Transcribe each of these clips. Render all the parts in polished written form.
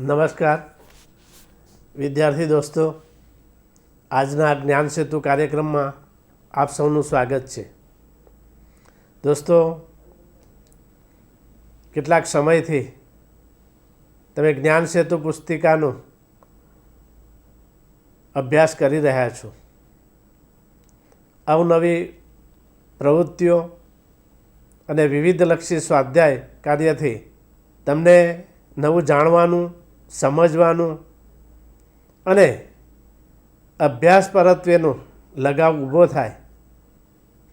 નમસ્કાર વિદ્યાર્થી દોસ્તો, આજના જ્ઞાન સેતુ કાર્યક્રમમાં આપ સૌનું સ્વાગત છે. દોસ્તો, કેટલાક સમયથી તમે જ્ઞાન સેતુ પુસ્તિકાનો અભ્યાસ કરી રહ્યા છો. અવનવી પ્રવૃત્તિઓ અને વિવિધલક્ષી સ્વાધ્યાય કાર્યથી તમને નવું જાણવાનું, સમજવાનું અને અભ્યાસ પરત્વેનો લગાવ ઊભો થાય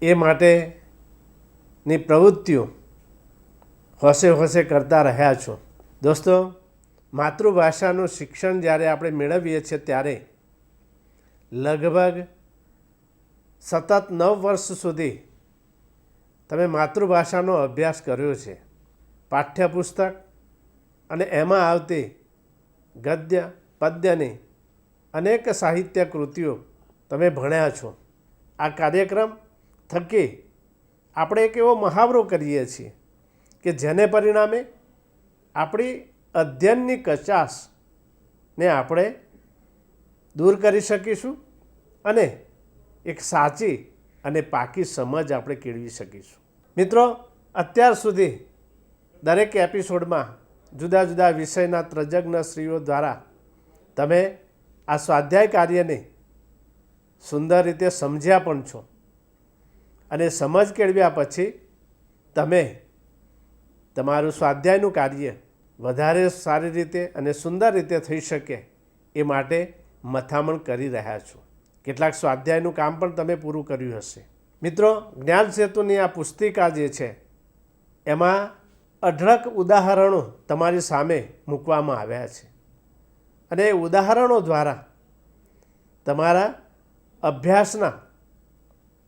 એ માટેની પ્રવૃત્તિઓ હોશે હોશે કરતા રહ્યા છો. દોસ્તો, માતૃભાષાનું શિક્ષણ જ્યારે આપણે મેળવીએ છીએ ત્યારે લગભગ સતત 9 વર્ષ સુધી તમે માતૃભાષાનો અભ્યાસ કર્યો છે. પાઠ્યપુસ્તક અને એમાં આવતી ગદ્ય પદ્યની અનેક સાહિત્ય કૃતિઓ તમે ભણ્યા છો. આ કાર્યક્રમ થકી આપણે એક એવો મહાવરો કરીએ છીએ કે જેને પરિણામે આપણી અધ્યયનની કચાશને આપણે દૂર કરી શકીશું અને એક સાચી અને પાકી સમજ આપણે કેળવી શકીશું. મિત્રો, અત્યાર સુધી દરેક એપિસોડમાં જુદા જુદા વિષયના તજજ્ઞશ્રીઓ દ્વારા તમે આ સ્વાધ્યાય કાર્યને સુંદર રીતે સમજ્યા પણ છો અને સમજ કેળવ્યા પછી તમે તમારું સ્વાધ્યાયનું કાર્ય વધારે સારી રીતે અને સુંદર રીતે થઈ શકે એ માટે મથામણ કરી રહ્યા છો. કેટલાક સ્વાધ્યાયનું કામ પણ તમે પૂરું કર્યું હશે. મિત્રો, જ્ઞાન સેતુની આ પુસ્તિકા જે છે એમાં અઢળક ઉદાહરણો તમારી સામે મૂકવામાં આવ્યા છે અને એ ઉદાહરણો દ્વારા તમારા અભ્યાસના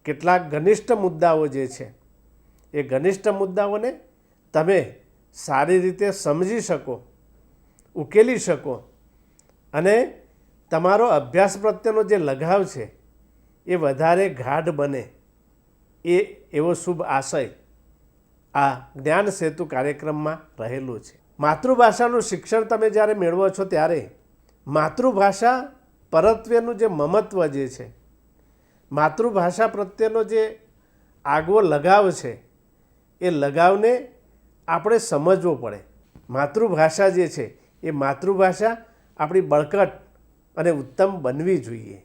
કેટલાક ઘનિષ્ઠ મુદ્દાઓ જે છે એ ઘનિષ્ઠ મુદ્દાઓને તમે સારી રીતે સમજી શકો, ઉકેલી શકો અને તમારો અભ્યાસ પ્રત્યેનો જે લગાવ છે એ વધારે ગાઢ બને એવો શુભ આશય આ જ્ઞાન સેતુ કાર્યક્રમમાં રહેલું છે. માતૃભાષાનું શિક્ષણ તમે જ્યારે મેળવો છો ત્યારે માતૃભાષા પરત્વેનું જે મમત્વ જે છે, માતૃભાષા પ્રત્યેનો જે આગવો લગાવ છે એ લગાવને આપણે સમજવો પડે. માતૃભાષા જે છે એ માતૃભાષા આપણી બળકટ અને ઉત્તમ બનવી જોઈએ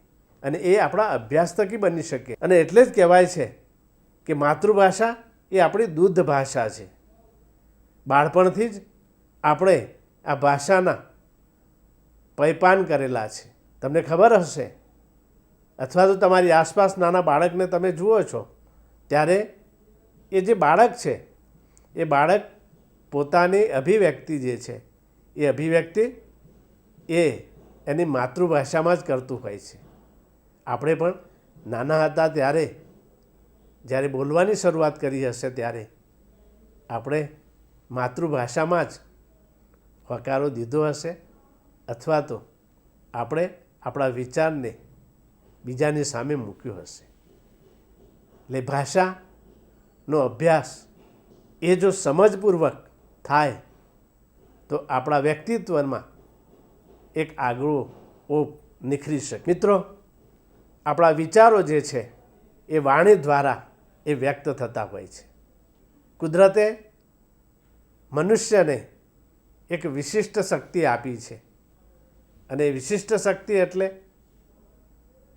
અને એ આપણા અભ્યાસ થકી બની શકે. અને એટલે જ કહેવાય છે કે માતૃભાષા એ આપણી દૂધ ભાષા છે. બાળપણથી જ આપણે આ ભાષાના પૈપાન કરેલા છે. તમને ખબર હશે અથવા તો તમારી આસપાસ નાના બાળકને તમે જુઓ છો ત્યારે એ જે બાળક છે એ બાળક પોતાની અભિવ્યક્તિ જે છે એ અભિવ્યક્તિ એ એની માતૃભાષામાં જ કરતું હોય છે. આપણે પણ નાના હતા ત્યારે જ્યારે બોલવાની શરૂઆત કરી હશે ત્યારે આપણે માતૃભાષામાં જ હકારો દીધો હશે અથવા તો આપણે આપણા વિચારને બીજાની સામે મૂક્યો હશે. એટલે ભાષાનો અભ્યાસ એ જો સમજપૂર્વક થાય તો આપણા વ્યક્તિત્વમાં એક આગવો ઓપ નિખરી શકે. મિત્રો, આપણા વિચારો જે છે એ વાણી દ્વારા એ વ્યક્ત થતા હોય છે. કુદરતે મનુષ્યને એક વિશિષ્ટ શક્તિ આપી છે અને એ વિશિષ્ટ શક્તિ એટલે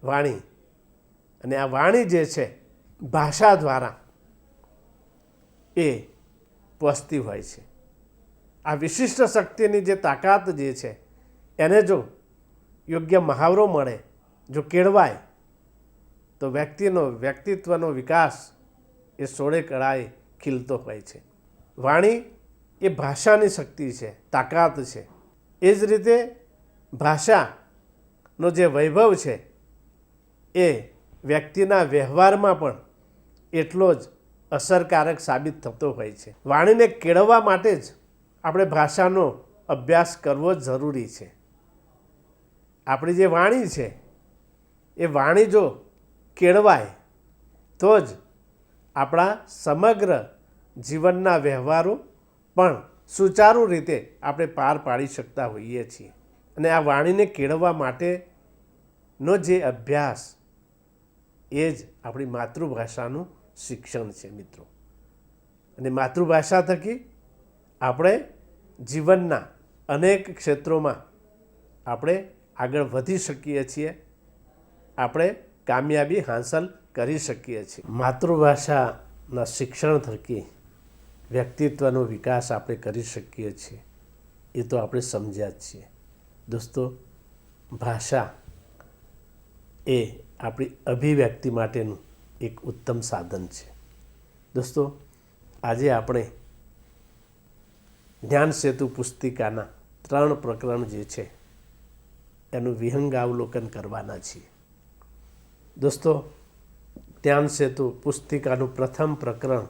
વાણી. અને આ વાણી જે છે ભાષા દ્વારા એ પહોંચતી હોય છે. આ વિશિષ્ટ શક્તિની જે તાકાત જે છે એને જો યોગ્ય મહાવરો મળે, જો કેળવાય તો વ્યક્તિત્વનો વિકાસ એ સોળે કળાએ ખીલતો હોય છે. વાણી એ ભાષાની શક્તિ છે, તાકાત છે. એ જ રીતે ભાષાનો જે વૈભવ છે એ વ્યક્તિના વ્યવહારમાં પણ એટલો જ અસરકારક સાબિત થતો હોય છે. વાણીને કેળવવા માટે જ આપણે ભાષાનો અભ્યાસ કરવો જરૂરી છે. આપણી જે વાણી છે એ વાણી જો કેળવાય તો જ આપણા સમગ્ર જીવનના વ્યવહારો પણ સુચારુ રીતે આપણે પાર પાડી શકતા હોઈએ છીએ. અને આ વાણીને કેળવવા માટેનો જે અભ્યાસ એ જ આપણી માતૃભાષાનું શિક્ષણ છે મિત્રો. અને માતૃભાષા થકી આપણે જીવનના અનેક ક્ષેત્રોમાં આપણે આગળ વધી શકીએ છીએ, આપણે કામયાબી હાંસલ કરી શકીએ છીએ. માતૃભાષાના શિક્ષણ થકી વ્યક્તિત્વનો વિકાસ આપણે કરી શકીએ છીએ એ તો આપણે સમજ્યા જ છીએ. દોસ્તો, ભાષા એ આપણી અભિવ્યક્તિ માટેનું એક ઉત્તમ સાધન છે. દોસ્તો, આજે આપણે જ્ઞાન સેતુ પુસ્તિકાના 3 પ્રકરણ જે છે એનું વિહંગાવલોકન કરવાના છીએ. દોસ્તો, જ્ઞાન સેતુ પુસ્તિકાનું પ્રથમ પ્રકરણ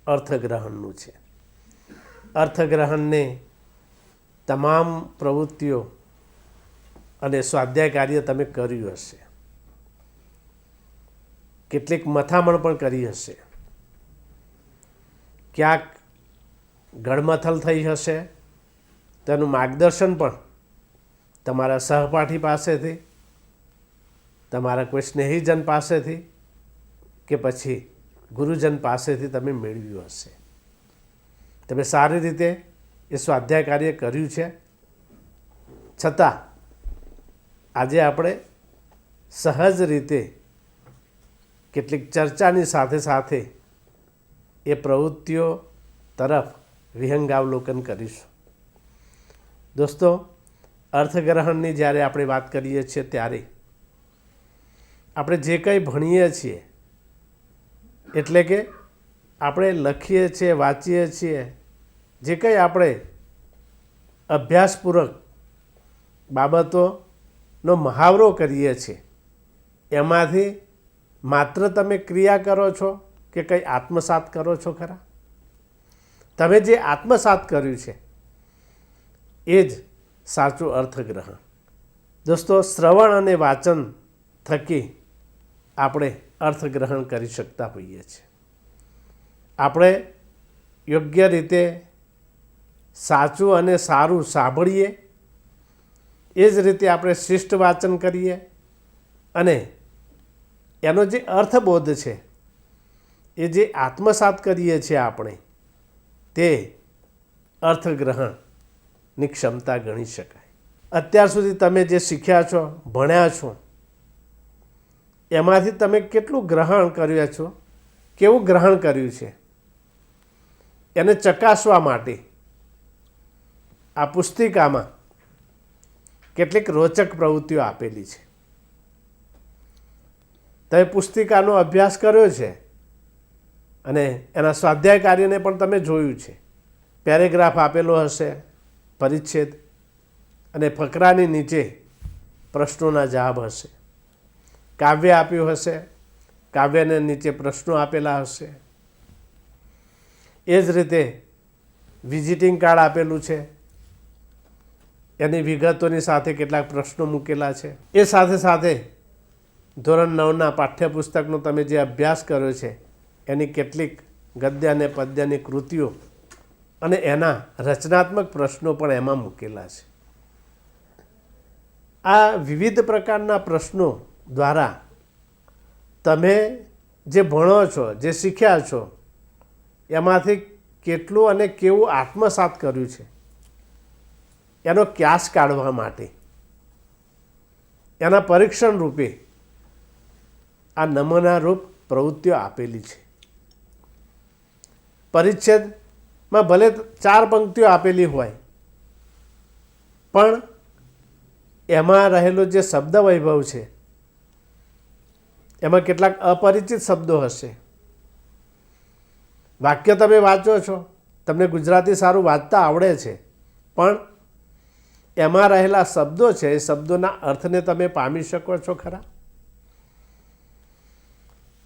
અર્થગ્રહણનું છે. અર્થગ્રહણને તમામ પ્રવૃત્તિઓ અને સ્વાધ્યાય કાર્ય તમે કર્યું હશે, કેટલીક મથામણ પણ કરી હશે, ક્યાંક ગળમથલ થઈ હશે, તેનું માર્ગદર્શન પણ તમારા સહપાઠી પાસેથી, તમારા કોઈ સ્નેહીજન પાસેથી કે પછી ગુરુજન પાસેથી તમે મેળવ્યું હશે. તમે સારી રીતે એ સ્વાધ્યાય કાર્ય કર્યું છે. છતાં આજે આપણે સહજ રીતે કેટલીક ચર્ચાની સાથે સાથે એ પ્રવૃત્તિઓ તરફ વિહંગાવલોકન કરીશું. દોસ્તો, અર્થગ્રહણની જ્યારે આપણે વાત કરીએ છીએ ત્યારે આપણે જે કંઈ ભણીએ છીએ, એટલે કે આપણે લખીએ છીએ, વાંચીએ છીએ, જે કંઈ આપણે અભ્યાસપૂર્વક બાબતોનો મહાવરો કરીએ છીએ, એમાંથી માત્ર તમે ક્રિયા કરો છો કે કંઈ આત્મસાત કરો છો ખરા? તમે જે આત્મસાત કર્યું છે એ જ સાચું અર્થગ્રહણ. દોસ્તો, શ્રવણ અને વાંચન થકી આપણે અર્થગ્રહણ કરી શકતા હોઈએ છીએ. આપણે યોગ્ય રીતે સાચું અને સારું સાંભળીએ, એ જ રીતે આપણે શિષ્ટ વાંચન કરીએ અને એનો જે અર્થબોધ છે એ જે આત્મસાત કરીએ છીએ આપણે, તે અર્થગ્રહણની ક્ષમતા ગણી શકાય. અત્યાર સુધી તમે જે શીખ્યા છો, ભણ્યા છો, એમાંથી તમે કેટલું ગ્રહણ કર્યા છો, કેવું ગ્રહણ કર્યું છે, એને ચકાસવા માટે આ પુસ્તિકામાં કેટલીક રોચક પ્રવૃત્તિઓ આપેલી છે. તમે પુસ્તિકાનો અભ્યાસ કર્યો છે અને એના સ્વાધ્યાય કાર્યને પણ તમે જોયું છે. પેરેગ્રાફ આપેલો હશે, પરિચ્છેદ, અને ફકરાની નીચે પ્રશ્નોના જવાબ હશે. કાવ્ય આપ્યું હશે, કાવ્યને નીચે પ્રશ્નો આપેલા હશે. એ જ રીતે વિઝિટિંગ કાર્ડ આપેલું છે, એની વિગતોની સાથે કેટલાક પ્રશ્નો મૂકેલા છે. એ સાથે સાથે ધોરણ 9ના પાઠ્યપુસ્તકનો તમે જે અભ્યાસ કર્યો છે એની કેટલીક ગદ્ય અને પદ્યની કૃતિઓ અને એના રચનાત્મક પ્રશ્નો પણ એમાં મૂકેલા છે. આ વિવિધ પ્રકારના પ્રશ્નો દ્વારા તમે જે ભણો છો, જે શીખ્યા છો, એમાંથી કેટલું અને કેવું આત્મસાત કર્યું છે એનો ક્યાસ કાઢવા માટે એના પરીક્ષણ રૂપે આ નમૂનારૂપ પ્રવૃત્તિઓ આપેલી છે. પરિચ્છેદમાં ભલે 4 પંક્તિઓ આપેલી હોય, પણ એમાં રહેલો જે શબ્દ વૈભવ છે એમાં કેટલાક અપરિચિત શબ્દો હશે. વાક્ય તમે વાંચો છો, તમને ગુજરાતી સારું વાંચતા આવડે છે, પણ એમાં રહેલા શબ્દો છે એ શબ્દોના અર્થને તમે પામી શકો છો ખરા?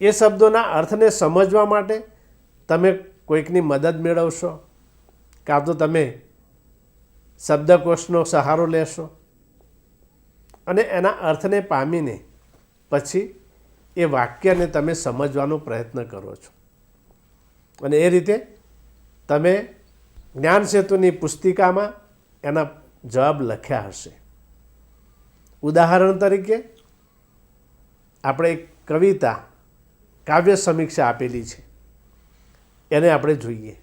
એ શબ્દોના અર્થને સમજવા માટે તમે કોઈકની મદદ મેળવશો, કાં તો તમે શબ્દકોશનો સહારો લેશો અને એના અર્થને પામીને પછી એ વાક્યને તમે સમજવાનો પ્રયત્ન કરો છો. અને એ રીતે તમે જ્ઞાન સેતુની પુસ્તિકામાં એના જવાબ લખ્યા હશે. ઉદાહરણ તરીકે આપણે એક કવિતા કાવ્ય સમીક્ષા આપેલી છે, એને આપણે જોઈએ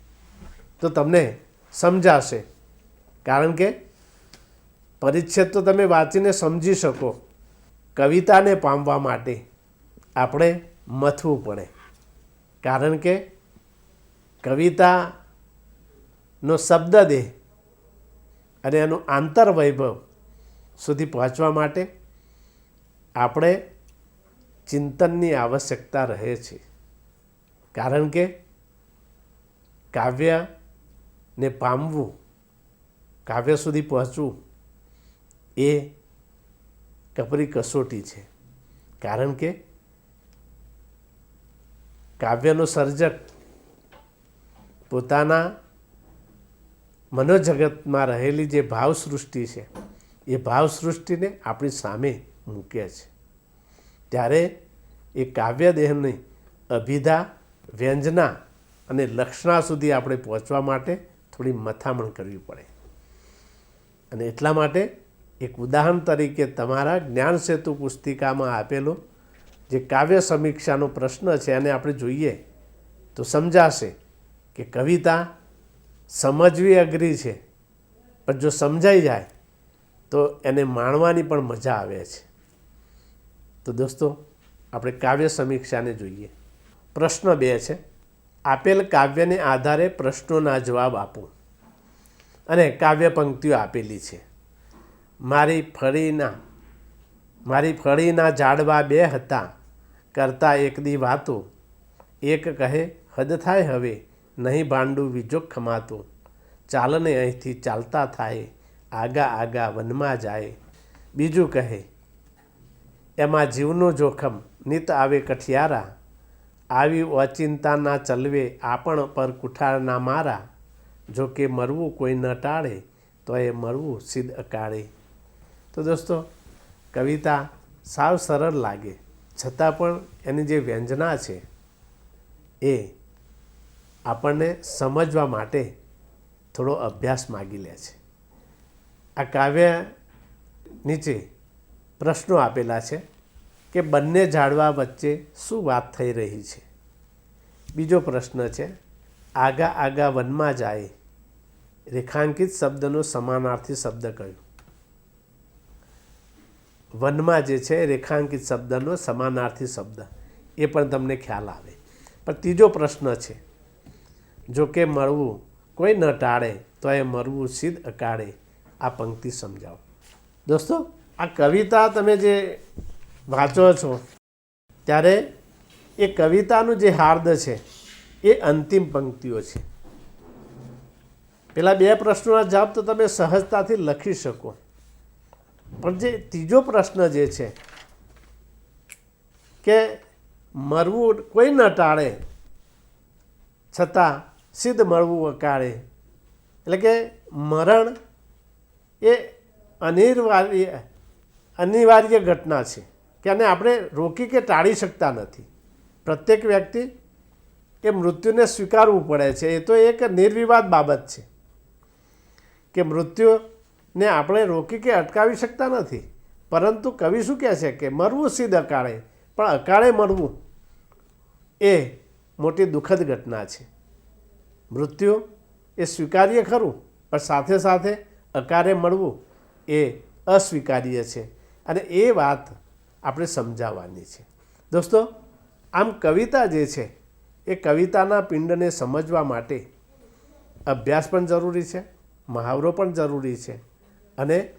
તો તમને સમજાશે. કારણ કે પરિચ્છેદ તો તમે વાંચીને સમજી શકો, કવિતાને પામવા માટે આપણે મથવું પડે. કારણ કે કવિતાનો શબ્દદેહ અને એનું આંતરવૈભવ સુધી પહોંચવા માટે આપણે ચિંતનની આવશ્યકતા રહે છે. કારણ કે કાવ્યને પામવું, કાવ્ય સુધી પહોંચવું એ કપરી કસોટી છે. કારણ કે કાવ્યનો સર્જક પોતાના મનોજગતમાં રહેલી જે ભાવસૃષ્ટિ છે એ ભાવસૃષ્ટિને આપણી સામે મૂકે છે. ત્યારે એ કાવ્યદેહની અભિધા, વ્યંજના અને લક્ષણા સુધી આપણે પહોંચવા માટે થોડી મથામણ કરવી પડે. અને એટલા માટે એક ઉદાહરણ તરીકે તમારા જ્ઞાન સેતુ પુસ્તિકામાં આપેલો જે કાવ્ય સમીક્ષાનો પ્રશ્ન છે એને આપણે જોઈએ તો સમજાશે કે કવિતા સમજવી અઘરી છે, પણ જો સમજાઈ જાય તો એને માણવાની પણ મજા આવે છે. તો દોસ્તો, આપણે કાવ્ય સમીક્ષાને જોઈએ. પ્રશ્ન 2 છે, આપેલ કાવ્યને આધારે પ્રશ્નોના જવાબ આપો. અને કાવ્ય પંક્તિઓ આપેલી છે. મારી ફળીના ઝાડવા 2 હતા, કરતા એક દી વાતો, એક કહે હદ થાય હવે, નહીં ભાંડું બીજો ખમાતો, ચાલને અહીંથી ચાલતા થાય, આગા આગા વનમાં જાય. બીજું કહે એમાં જીવનું જોખમ, નિત આવે કઠિયારા, આવી ઓચિંતાના ચલવે આપણ પર કુઠારના મારા, જો કે મરવું કોઈ ન ટાળે, તો એ મરવું સિદ્ધ અકાળે. તો દોસ્તો, કવિતા સાવ સરળ લાગે, છતાં પણ એની જે વ્યંજના છે એ આપણને સમજવા માટે થોડો અભ્યાસ માગી લે છે. આ કાવ્ય નીચે પ્રશ્નો આપેલા છે કે બંને ઝાડવા વચ્ચે શું વાત થઈ રહી છે. બીજો પ્રશ્ન છે, આગા આગા વનમાં જાય, રેખાંકિત શબ્દનો સમાનાર્થી શબ્દ કયો? વનમાં જે છે રેખાંકિત શબ્દનો સમાનાર્થી શબ્દ એ પણ તમને ખ્યાલ આવે. પણ ત્રીજો પ્રશ્ન છે, જો કે મળવું કોઈ ન ટાળે, તો એ મરવું સિદ્ધ અકાળે. આ પંક્તિ સમજાવો. દોસ્તો, આ કવિતા તમે જે વાંચો છો ત્યારે એ કવિતાનું જે હાર્દ છે એ અંતિમ પંક્તિઓ છે. પેલા 2 પ્રશ્નોના જવાબ તો તમે સહજતાથી લખી શકો, પણ જે ત્રીજો પ્રશ્ન જે છે કે મરવું કોઈ ન ટાળે છતાં સિદ્ધ મળવું અકાળે, એટલે કે મરણ એ અનિવાર્ય ઘટના છે કે આને આપણે રોકી કે ટાળી શકતા નથી. પ્રત્યેક વ્યક્તિ એ મૃત્યુને સ્વીકારવું પડે છે. એ તો એક નિર્વિવાદ બાબત છે કે મૃત્યુને આપણે રોકી કે અટકાવી શકતા નથી. પરંતુ કવિ શું કહે છે કે મરવું સિદ્ધ અકાળે, પણ અકાળે મરવું એ મોટી દુઃખદ ઘટના છે. મૃત્યુ એ સ્વીકાર્ય ખરું, પણ સાથે સાથે અકાળે મળવું એ અસ્વીકાર્ય છે. અને એ વાત આપણે સમજાવવાની છે. દોસ્તો, આમ કવિતા જે છે એ કવિતાના પિંડને સમજવા માટે અભ્યાસ પણ જરૂરી છે, મહાવરો પણ જરૂરી છે, અને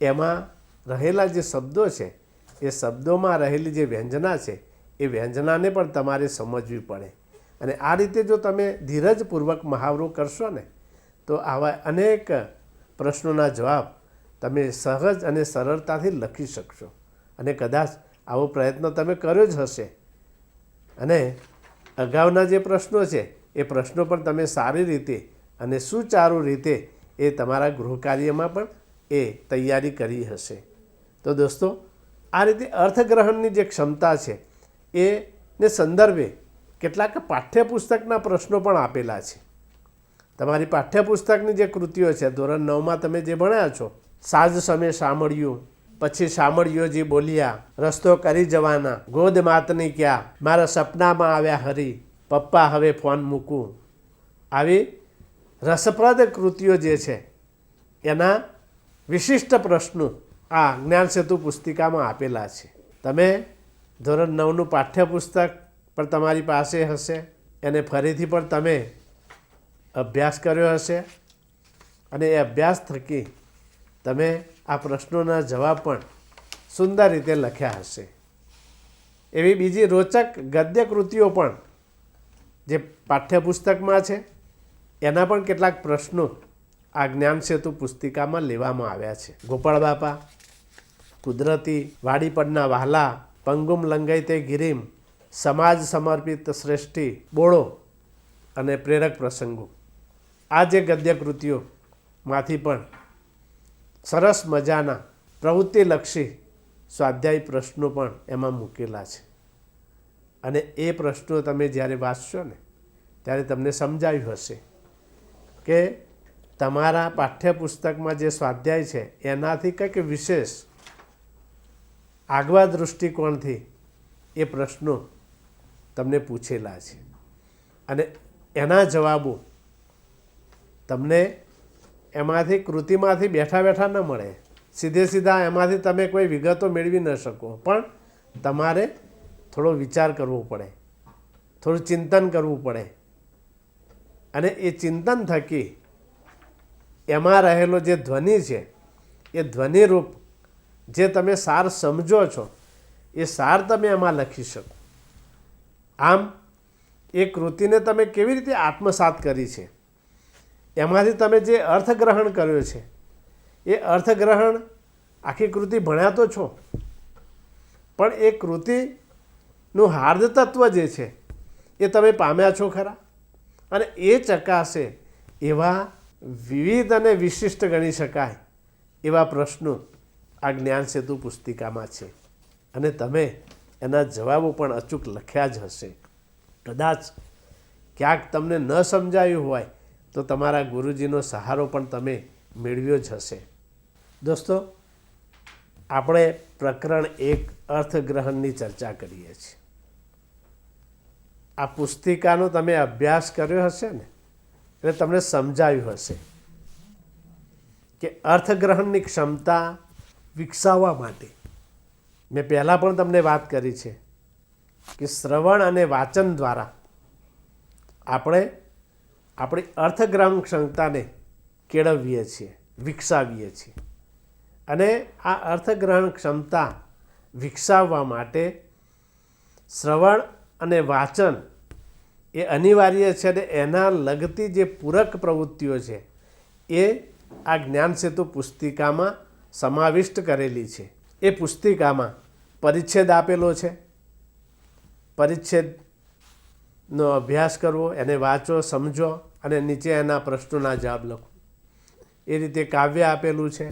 એમાં રહેલા જે શબ્દો છે એ શબ્દોમાં રહેલી જે વ્યંજના છે એ વ્યંજનાને પણ તમારે સમજવી પડે. અને આ રીતે જો તમે ધીરજપૂર્વક મહાવરો કરશો ને તો આવા અનેક પ્રશ્નોના જવાબ તમે સહજ અને સરળતાથી લખી શકશો. અને કદાચ આવો પ્રયત્ન તમે કર્યો જ હશે, અને અગાઉના જે પ્રશ્નો છે એ પ્રશ્નો પણ તમે સારી રીતે અને સુચારુ રીતે એ તમારા ગૃહકાર્યમાં પણ એ તૈયારી કરી હશે. તો દોસ્તો, આ રીતે અર્થગ્રહણની જે ક્ષમતા છે એને સંદર્ભે કેટલાક પાઠ્યપુસ્તકના પ્રશ્નો પણ આપેલા છે. તમારી પાઠ્યપુસ્તકની જે કૃતિઓ છે, ધોરણ 9માં તમે જે ભણ્યા છો, સાજ સમે સાંભળ્યું, પછી સાંભળ્યોજી બોલ્યા, રસ્તો કરી જવાના, ગોદ માતની ક્યાં, મારા સપનામાં આવ્યા હરી, પપ્પા હવે ફોન મૂકું. આવી રસપ્રદ કૃતિઓ જે છે એના વિશિષ્ટ પ્રશ્નો આ જ્ઞાન સેતુ પુસ્તિકામાં આપેલા છે. તમે ધોરણ 9નું પાઠ્યપુસ્તક પણ તમારી પાસે હશે, એને ફરીથી પણ તમે અભ્યાસ કર્યો હશે અને એ અભ્યાસ થકી તમે આ પ્રશ્નોના જવાબ પણ સુંદર રીતે લખ્યા હશે. એવી બીજી રોચક ગદ્ય કૃતિઓ પણ જે પાઠ્યપુસ્તકમાં છે એના પણ કેટલાક પ્રશ્નો આ જ્ઞાન સેતુ પુસ્તિકામાં લેવામાં આવ્યા છે. ગોપાળ બાપા, કુદરતી, વાડી પડના વહાલા, પંગુમ લંગાઈ તે ગિરીમ, સમાજ સમર્પિત શ્રેષ્ઠી, બોળો અને પ્રેરક પ્રસંગો. આ જે ગદ્ય કૃતિઓમાંથી પણ સરસ મજાના પ્રવૃત્તિલક્ષી સ્વાધ્યાય પ્રશ્નો પણ એમાં મૂકેલા છે. અને એ પ્રશ્નો તમે જ્યારે વાંચશો ને ત્યારે તમને સમજાયું હશે કે તમારા પાઠ્યપુસ્તકમાં જે સ્વાધ્યાય છે એનાથી કંઈક વિશેષ આગવા દૃષ્ટિકોણથી એ પ્રશ્નો તમને પૂછેલા છે અને એના જવાબો તમને એમાંથી કૃતિમાંથી બેઠા બેઠા ન મળે. સીધા એમાંથી તમે કોઈ વિગતો મેળવી ન શકો, પણ તમારે થોડો વિચાર કરવો પડે, થોડું ચિંતન કરવું પડે અને એ ચિંતન થકી એમાં રહેલો જે ધ્વનિ છે એ ધ્વનિરૂપ જે તમે સાર સમજો છો એ સાર તમે એમાં લખી શકો. આમ એ કૃતિને તમે કેવી રીતે આત્મસાત કરી છે, એમાંથી તમે જે અર્થગ્રહણ કર્યો છે એ અર્થગ્રહણ આખી કૃતિ ભણ્યા તો છો, પણ એ કૃતિનું હાર્દ તત્વ જે છે એ તમે પામ્યા છો ખરા? અને એ ચકાસે એવા વિવિધ અને વિશિષ્ટ ગણી શકાય એવા પ્રશ્નો આ જ્ઞાન સેતુ પુસ્તિકામાં છે અને તમે એના જવાબો પણ અચૂક લખ્યા જ હશે. કદાચ ક્યાંક તમને ન સમજાયું હોય તો તમારા ગુરુજીનો સહારો પણ તમે મેળવ્યો જ હશે. દોસ્તો, આપણે પ્રકરણ 1 અર્થગ્રહણની ચર્ચા કરીએ છીએ. આ પુસ્તિકાનો તમે અભ્યાસ કર્યો હશે ને એટલે તમને સમજાયું હશે કે અર્થગ્રહણની ક્ષમતા વિકસાવવા માટે મેં પહેલાં પણ તમને વાત કરી છે કે શ્રવણ અને વાંચન દ્વારા આપણે આપણી અર્થગ્રહણ ક્ષમતાને કેળવીએ છીએ, વિકસાવીએ છીએ. અને આ અર્થગ્રહણ ક્ષમતા વિકસાવવા માટે શ્રવણ અને વાંચન એ અનિવાર્ય છે અને એના લગતી જે પૂરક પ્રવૃત્તિઓ છે એ આ જ્ઞાન સેતુ પુસ્તિકામાં સમાવિષ્ટ કરેલી છે. એ પુસ્તિકામાં પરિચ્છેદ આપેલો છે. પરિચ્છેદનો અભ્યાસ કરવો, એને વાંચો, સમજો અને નીચે એના પ્રશ્નોના જવાબ લખો. એ રીતે કાવ્ય આપેલું છે,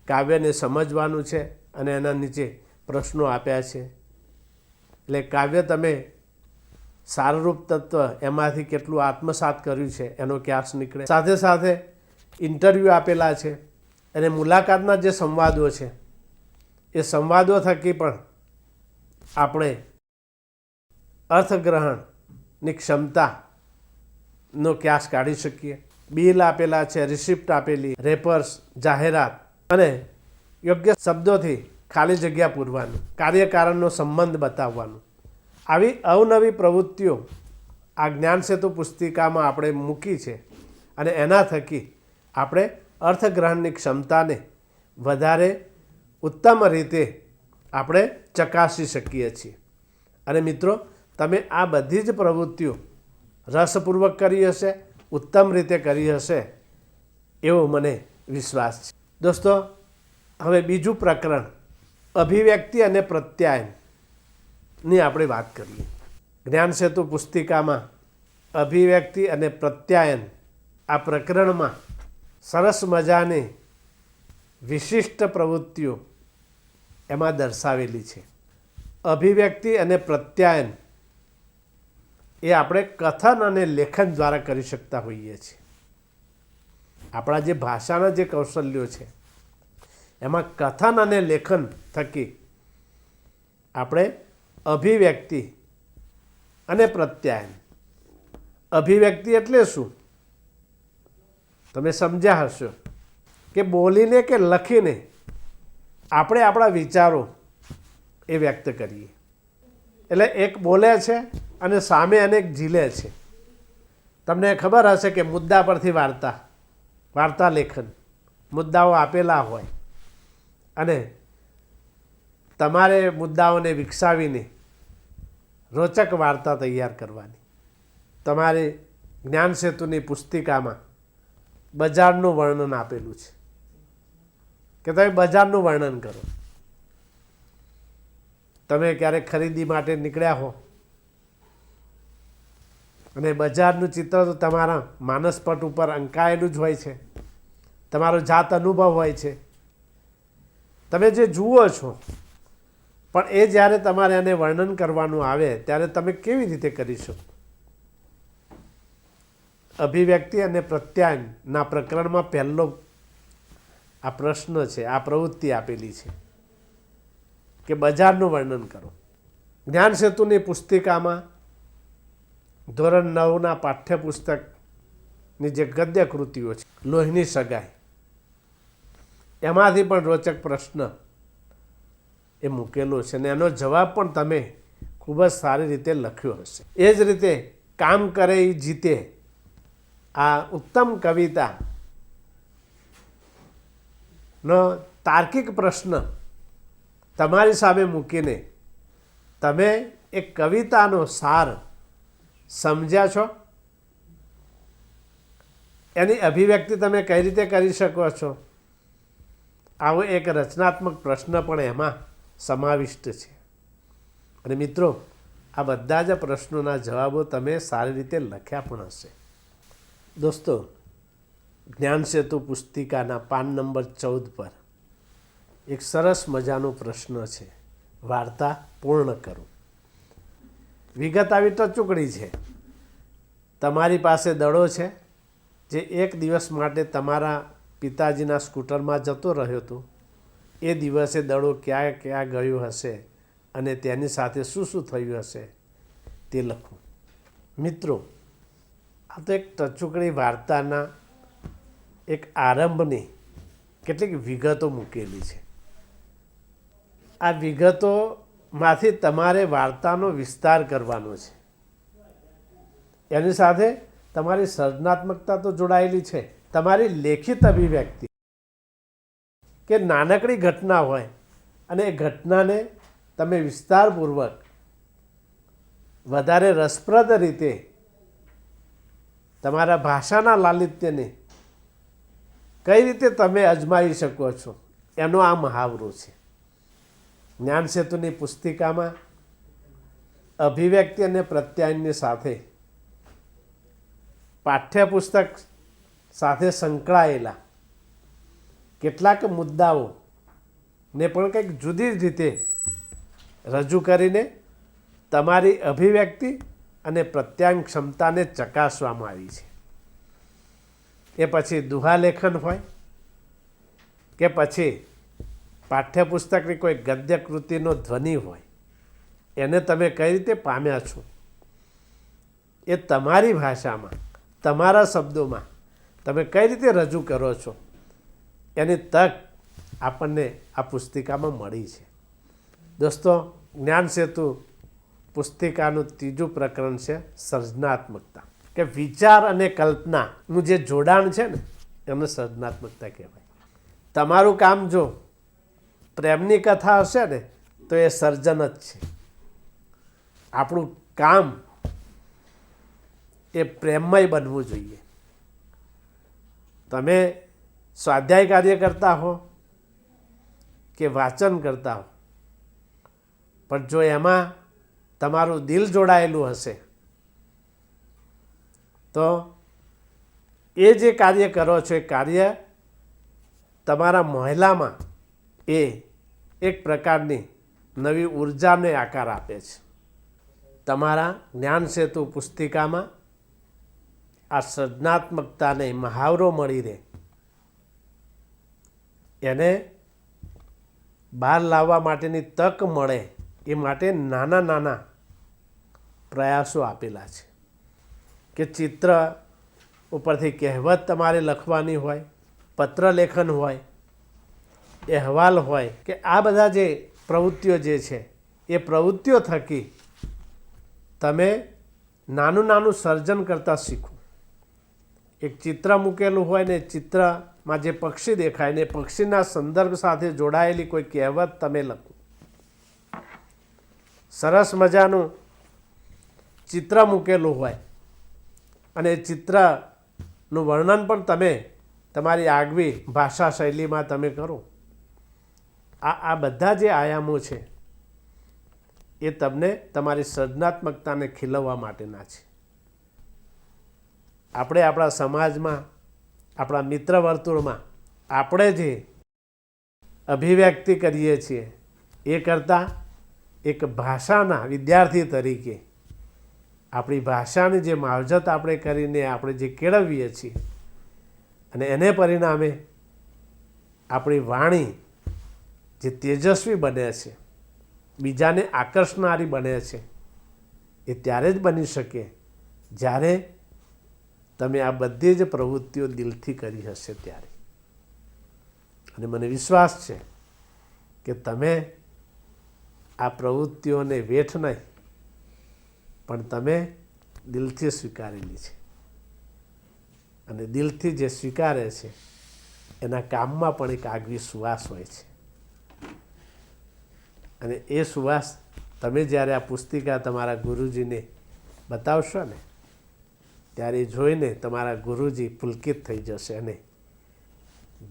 કાવ્યને સમજવાનું છે અને એના નીચે પ્રશ્નો આપ્યા છે. એટલે કાવ્ય તમે સારરૂપ તત્વ એમાંથી કેટલું આત્મસાત કર્યું છે એનો ક્યાસ નીકળે. સાથે સાથે ઇન્ટરવ્યૂ આપેલા છે અને મુલાકાતના જે સંવાદો છે એ સંવાદો થકી પણ આપણે અર્થગ્રહણની ક્ષમતાનો ક્યાસ કાઢી શકીએ. બિલ આપેલા છે, રિસિપ્ટ આપેલી, રેપર્સ, જાહેરાત અને યોગ્ય શબ્દોથી ખાલી જગ્યા પૂરવાનું, કાર્યકારણનો સંબંધ બતાવવાનું. આવી અવનવી પ્રવૃત્તિઓ આ જ્ઞાન સેતુ પુસ્તિકામાં આપણે મૂકી છે અને એના થકી આપણે અર્થગ્રહણની ક્ષમતાને વધારે ઉત્તમ રીતે આપણે ચકાસી શકીએ છીએ. અને મિત્રો, તમે આ બધી જ પ્રવૃત્તિઓ રસપૂર્વક કરી હશે, ઉત્તમ રીતે કરી હશે એવો મને વિશ્વાસ છે. દોસ્તો, હવે બીજું પ્રકરણ અભિવ્યક્તિ અને પ્રત્યાયનની આપણે વાત કરીએ. જ્ઞાન સેતુ પુસ્તિકામાં અભિવ્યક્તિ અને પ્રત્યાયન આ પ્રકરણમાં સરસ મજાની વિશિષ્ટ પ્રવૃત્તિઓ એમાં દર્શાવેલી છે. અભિવ્યક્તિ અને પ્રત્યાયન એ આપણે કથન અને લેખન દ્વારા કરી શકતા હોઈએ છીએ. આપણા જે ભાષાના જે કૌશલ્યો છે એમાં કથન અને લેખન થકી આપણે અભિવ્યક્તિ અને પ્રત્યાયન. અભિવ્યક્તિ એટલે શું? તમે સમજ્યા હશો કે બોલીને કે લખીને આપણે આપણા વિચારો એ વ્યક્ત કરીએ. એટલે એક બોલે છે અને સામે અનેક ઝીલે છે. તમને ખબર હશે કે મુદ્દા પરથી વાર્તા લેખન, મુદ્દાઓ આપેલા હોય અને તમારે મુદ્દાઓને વિકસાવીને રોચક વાર્તા તૈયાર કરવાની. તમારી જ્ઞાન સેતુની પુસ્તિકામાં બજારનું વર્ણન આપેલું છે કે તમે બજારનું વર્ણન કરો. તમે ક્યારેક ખરીદી માટે નીકળ્યા હો અને બજારનું ચિત્ર તો તમારા માનસપટ ઉપર અંકાયેલું જ હોય છે, તમારો જાત અનુભવ હોય છે, તમે જે જુઓ છો. પણ એ જ્યારે તમારે એને વર્ણન કરવાનું આવે ત્યારે તમે કેવી રીતે કરી શકો? અભિવ્યક્તિ અને પ્રત્યાયનના પ્રકરણમાં પહેલો આ પ્રશ્ન છે, આ પ્રવૃત્તિ આપેલી છે કે બજારનું વર્ણન કરો. જ્ઞાન સેતુની પુસ્તિકામાં ધોરણ 9ના પાઠ્યપુસ્તકની જે ગદ્ય કૃતિઓ છે, લોહીની સગાઈ, એમાંથી પણ રોચક પ્રશ્ન એ મૂકેલો છે અને એનો જવાબ પણ તમે ખૂબ જ સારી રીતે લખ્યો હશે. એ જ રીતે કામ કરે એ જીતે, આ ઉત્તમ કવિતાનો તાર્કિક પ્રશ્ન તમારી સામે મૂકીને તમે એક કવિતાનો સાર સમજ્યા છો? એની અભિવ્યક્તિ તમે કઈ રીતે કરી શકો છો? આવો એક રચનાત્મક પ્રશ્ન પણ એમાં સમાવિષ્ટ છે. અને મિત્રો, આ બધા જ પ્રશ્નોના જવાબો તમે સારી રીતે લખ્યા પણ હશે. દોસ્તો, જ્ઞાન સેતુ પુસ્તિકાના પાન નંબર 14 પર એક સરસ મજાનો પ્રશ્ન છે, વાર્તા પૂર્ણ કરો. વિગત આવી ટચુકડી છે. તમારી પાસે દડો છે જે એક દિવસ માટે તમારા પિતાજીના સ્કૂટરમાં જતો રહ્યો હતો. એ દિવસે દડો ક્યાં ક્યાં ગયો હશે અને તેની સાથે શું શું થયું હશે તે લખો. મિત્રો, આ તો એક ટચુકડી વાર્તાના એક આરંભની કેટલીક વિગતો મૂકેલી છે. આ વિગતોમાંથી તમારે વાર્તાનો વિસ્તાર કરવાનો છે. એની સાથે તમારી સર્જનાત્મકતા તો જોડાયેલી છે. તમારી લેખિત અભિવ્યક્તિ કે નાનકડી ઘટના હોય અને એ ઘટનાને તમે વિસ્તારપૂર્વક વધારે રસપ્રદ રીતે તમારા ભાષાના લાલિત્યને કઈ રીતે તમે અજમાવી શકો છો એનો આ મહાવરો છે. જ્ઞાન સેતુની પુસ્તિકામાં અભિવ્યક્તિ અને પ્રત્યાયનની સાથે પાઠ્યપુસ્તક સાથે સંકળાયેલા કેટલાક મુદ્દાઓને પણ કંઈક જુદી જ રીતે રજૂ કરીને તમારી અભિવ્યક્તિ અને પ્રત્યાયન ક્ષમતાને ચકાસવામાં આવી છે. એ પછી દુહાલેખન હોય કે પછી પાઠ્યપુસ્તકની કોઈ ગદ્ય કૃતિનો ધ્વનિ હોય, એને તમે કઈ રીતે પામ્યા છો એ તમારી ભાષામાં, તમારા શબ્દોમાં તમે કઈ રીતે રજૂ કરો છો એની તક આપણને આ પુસ્તિકામાં મળી છે. દોસ્તો, જ્ઞાન સેતુ પુસ્તિકાનું ત્રીજું પ્રકરણ છે સર્જનાત્મકતા, કે વિચાર અને કલ્પનાનું જે જોડાણ છે ને એને સર્જનાત્મકતા કહેવાય. તમારું કામ જો પ્રેમની કથા હશે ને તો એ સર્જન જ છે. આપણું કામ એ પ્રેમમય બનવું જોઈએ. તમે સ્વાધ્યાય કાર્ય કરતા હો કે વાંચન કરતા હો, પણ જો એમાં તમારું દિલ જોડાયેલું હશે તો એ જે કાર્ય કરો છો એ કાર્ય તમારા મહિલામાં એ એક પ્રકારની નવી ઉર્જાને આકાર આપે છે. તમારા જ્ઞાન સેતુ પુસ્તિકામાં આ સર્જનાત્મકતાને મહાવરો મળી રહે એને બહાર લાવવા માટેની તક મળે એ માટે નાના નાના પ્રયાસો આપેલા છે કે ચિત્ર ઉપરથી કહેવત તમારે લખવાની હોય, પત્ર લેખન હોય, અહેવાલ હોય, કે આ બધા જે પ્રવૃત્તિઓ જે છે એ પ્રવૃત્તિઓ થકી તમે નાનું નાનું સર્જન કરતાં શીખો. એક ચિત્ર મૂકેલું હોય ને ચિત્રમાં જે પક્ષી દેખાય ને પક્ષીના સંદર્ભ સાથે જોડાયેલી કોઈ કહેવત તમે લખો. સરસ મજાનું ચિત્ર મૂકેલું હોય અને એ ચિત્રનું વર્ણન પણ તમે તમારી આગવી ભાષા શૈલીમાં તમે કરો. આ બધા જે આયામો છે એ તમને તમારી સર્જનાત્મકતાને ખીલવવા માટેના છે. આપણે આપણા સમાજમાં, આપણા મિત્ર વર્તુળમાં આપણે જે અભિવ્યક્તિ કરીએ છીએ એ કરતાં એક ભાષાના વિદ્યાર્થી તરીકે આપણી ભાષાની જે માવજત આપણે કરીને આપણે જે કેળવીએ છીએ અને એને પરિણામે આપણી વાણી જે તેજસ્વી બને છે, બીજાને આકર્ષનારી બને છે, એ ત્યારે જ બની શકે જ્યારે તમે આ બધી જ પ્રવૃત્તિઓ દિલથી કરી હશે ત્યારે. અને મને વિશ્વાસ છે કે તમે આ પ્રવૃત્તિઓને વેઠ નહીં પણ તમે દિલથી સ્વીકારેલી છે અને દિલથી જે સ્વીકારે છે એના કામમાં પણ એક આગવી સુવાસ હોય છે. અને એ સુવાસ તમે જ્યારે આ પુસ્તિકા તમારા ગુરુજીને બતાવશો ને ત્યારે જોઈને તમારા ગુરુજી પુલકિત થઈ જશે અને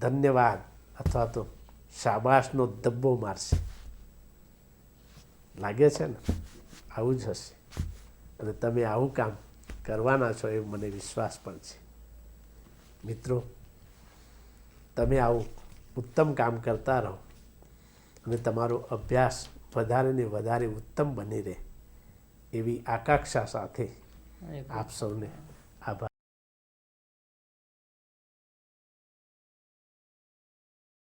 ધન્યવાદ અથવા તો શાબાશનો ધબ્બો મારશે. લાગે છે ને? આવું જ હશે અને તમે આવું કામ કરવાના છો એ મને વિશ્વાસ પણ છે. મિત્રો, તમે આવું ઉત્તમ કામ કરતા રહો અને તમારો અભ્યાસ વધારે ને વધારે ઉત્તમ બની રહે એવી આકાંક્ષા સાથે આપ સૌને